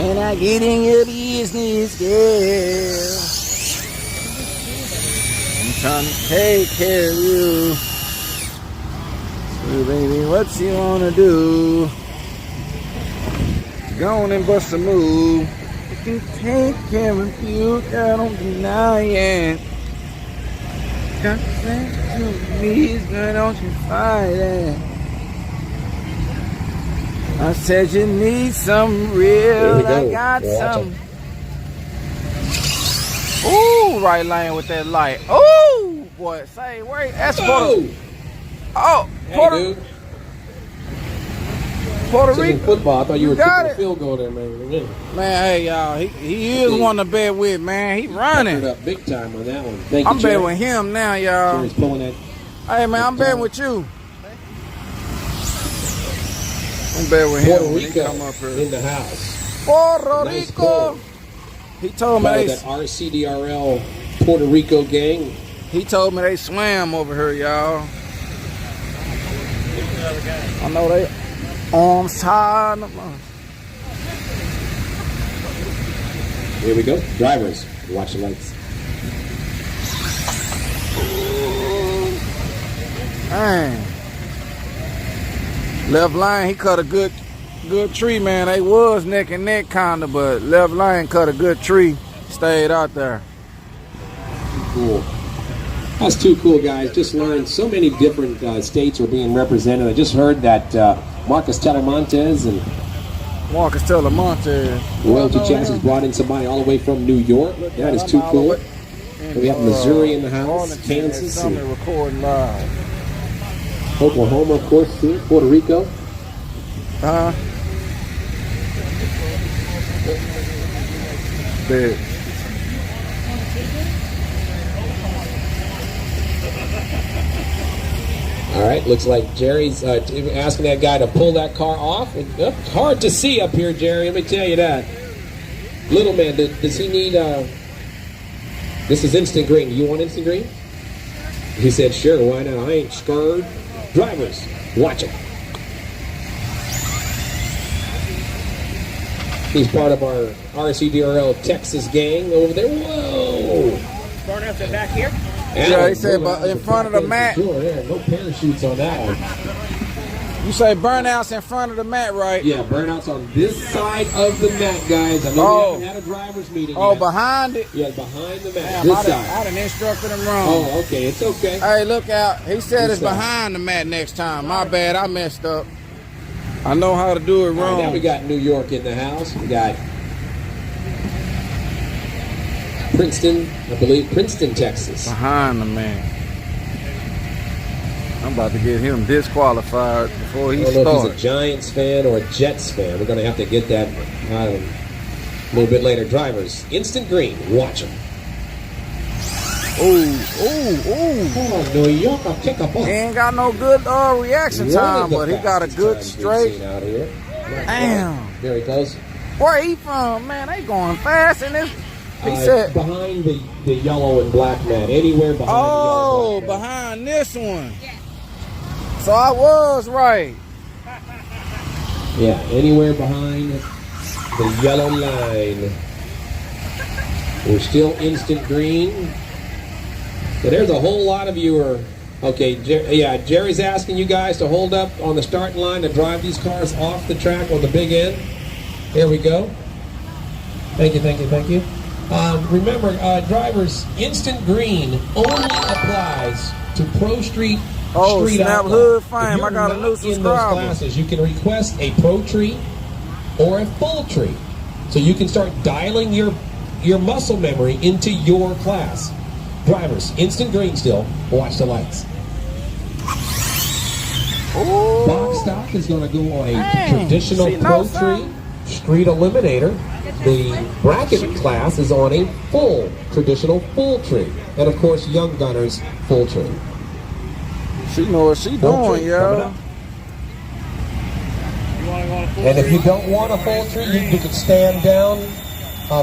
Can I get in your business, girl? I'm trying to take care of you. So baby, what you wanna do? Go on and bust a move. I can take care of you, girl, don't deny it. Got to me, girl, don't you fight it. I said you need some real, I got some. Ooh, right lane with that light. Ooh, boy, say, wait, that's Puerto. Oh, Puerto, Puerto Rico football. I thought you were got kicking a field goal there, man. Man, hey y'all, he is one to bet with, man. He running. Up big time on that one. Thank you, I'm betting with him now, y'all. Pulling that. Hey man, I'm betting with you. I'm betting with Puerto him. Rico Come up here. in the house. Puerto Nice Rico. goal. He told me Part of they. that RCDRL Puerto Rico gang. He told me they swam over here, y'all. I know they arms tied. Here we go. Drivers, watch the lights. Man. Left lane, he cut a good tree, man. They was neck and neck kinda, but left lane cut a good tree. Stayed out there. Cool. That's too cool, guys. Just learned so many different states are being represented. I just heard that Marcus Telemontes and Royalty Chassis brought in somebody all the way from New York. That is too cool. We have Missouri in the house, Kansas, and Oklahoma, of course, too. Puerto Rico. Big. All right, looks like Jerry's asking that guy to pull that car off. It's hard to see up here, Jerry, let me tell you that. Little man, does he need... This is instant green. Do you want instant green? He said, sure, why not? I ain't scared. Drivers, watch him. He's part of our RCDRL Texas gang over there. Whoa! Burnouts are back here? Yeah, he said but in front of the mat. No parachutes on that one. You say burnouts in front of the mat, right? Yeah, burnouts on this side of the mat, guys. I know we haven't had a driver's meeting yet. Behind it? Yeah, behind the mat. Damn, this I side. done instructed him wrong. Oh, okay. It's okay. Hey, look out. He said This it's side. behind the mat next time. My bad. I messed up. I know how to do it All right, wrong. now we got New York in the house. We got Princeton, I believe, Princeton, Texas. Behind the man. I'm about to get him disqualified before he I don't know if he's a starts. Giants fan or a Jets fan. We're going to have to get that a little bit later. Drivers, instant green. Watch them. Ooh. Oh, New York, I'll kick a ball. He ain't got no good reaction time, but he got a good straight. Out here. Damn. Very close. Where he from? Man, they going fast in this. He said behind the yellow and black mat. Anywhere behind the yellow and black mat. behind this one. So I was right. Yeah, anywhere behind the yellow line. We're still instant green. So there's a whole lot of you are... Okay, Jerry's asking you guys to hold up on the starting line to drive these cars off the track on the big end. Here we go. Thank you. Remember, drivers, instant green only applies to Pro Street Street snap Outlaw. hood If fame. you're I got a not new in those subscriber. classes, you can request a Pro Tree or a Full Tree. So you can start dialing your muscle memory into your class. Drivers, instant green still. Watch the lights. Ooh. Box stock is going to go on a traditional Pro Tree Street Eliminator. The bracket class is on a full traditional full tree. And of course, Young Gunners full tree. She know what she doing, yo. And if you don't want a full tree, you can stand down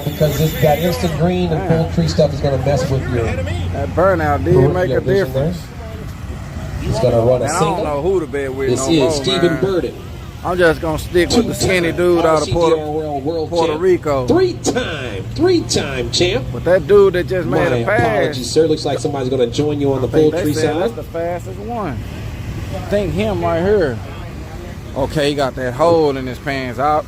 because that instant green and full tree stuff is going to mess with your... That burnout did make a difference. He's going to run a And I single. don't know who to bet with This no is more, Stephen man. Burden. I'm just gonna stick with the skinny dude out of Puerto Rico. Three-time champ. But that dude that just made a pass. Apologies, sir. Looks like somebody's gonna join you on the poultry side. That's the fastest one. I think him right here. Okay, he got that hole in his pants. I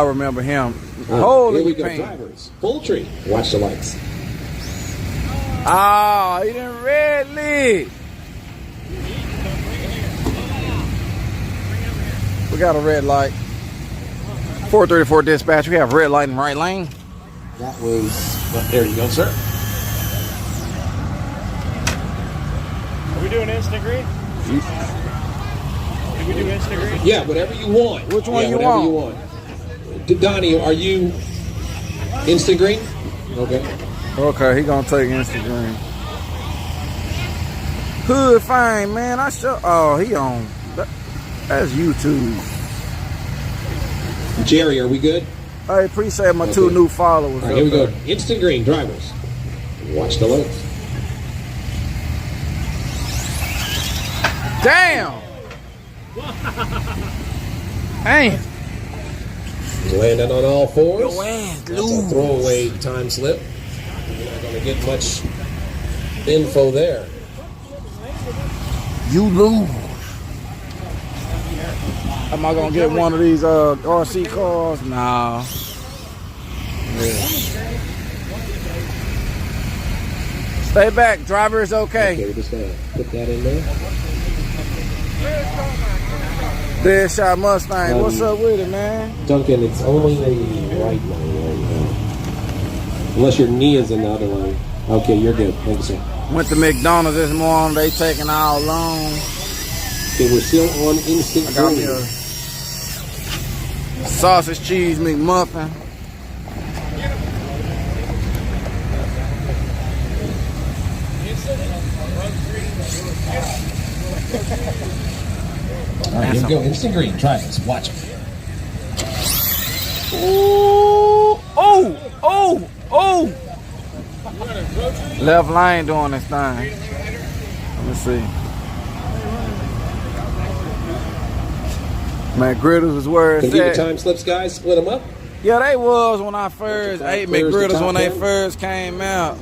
remember him. Hole in his pants. Drivers. Poultry. Watch the lights. Oh, he didn't red lead. We got a red light. 434 dispatch. We have red light in right lane. That was. There you go, sir. Are we doing instant green? Did we do instant green? Yeah, whatever you want. Which one you whatever want? You want. Donnie, are you instant green? Okay. Okay, he gonna take instant green. Hood fine, man. Oh, he on. That's YouTube. Jerry, are we good? I appreciate my two new followers. All right, here we go. Instant green, drivers. Watch the lights. Damn! Damn! Landing on all fours. Your ass That's a throwaway time slip. You're not going to get much info there. You lose. Am I gonna get one of these RC cars? Nah. Yeah. Stay back, driver is okay. Okay, we're just gonna put that in there. Dead shot Mustang. What's up with it, man? Duncan, it's only the right lane right now. Unless your knee is in the other lane. Okay, you're good. Thank you, sir. Went to McDonald's this morning. They taking all long. Okay, we're still on instant I got me green. a sausage cheese McMuffin. All right, here we go. Instant green. Try this. Watch it. Ooh, oh, oh, oh. Left lane doing this thing. Let me see. McGriddles is where it's Can you get at. your time slips, guys? Split them up. Yeah, they was when I first ate McGriddles when they first came out.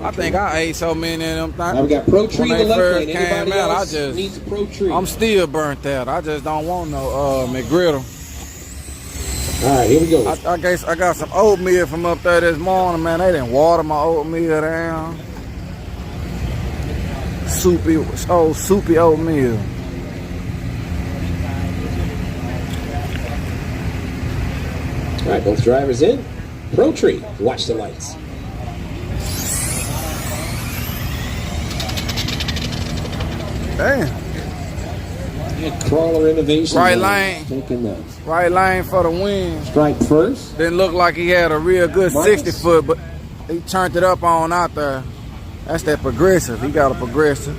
I think I ate so many of them things. Now we got Pro Tree when in the they left first lane. came Anybody out, else needs a Pro Tree? I'm still burnt out. I just don't want no McGriddle. All right, here we go. I guess I got some oatmeal from up there this morning, man. They didn't water my oatmeal down. Soupy oatmeal. All right, both drivers in. Pro Tree. Watch the lights. Damn. Crawler innovation. Right lane. Taking that. Right lane for the win. Strike first. Didn't look like he had a real good 60 foot, but he turned it up on out there. That's that progressive. He got a progressive.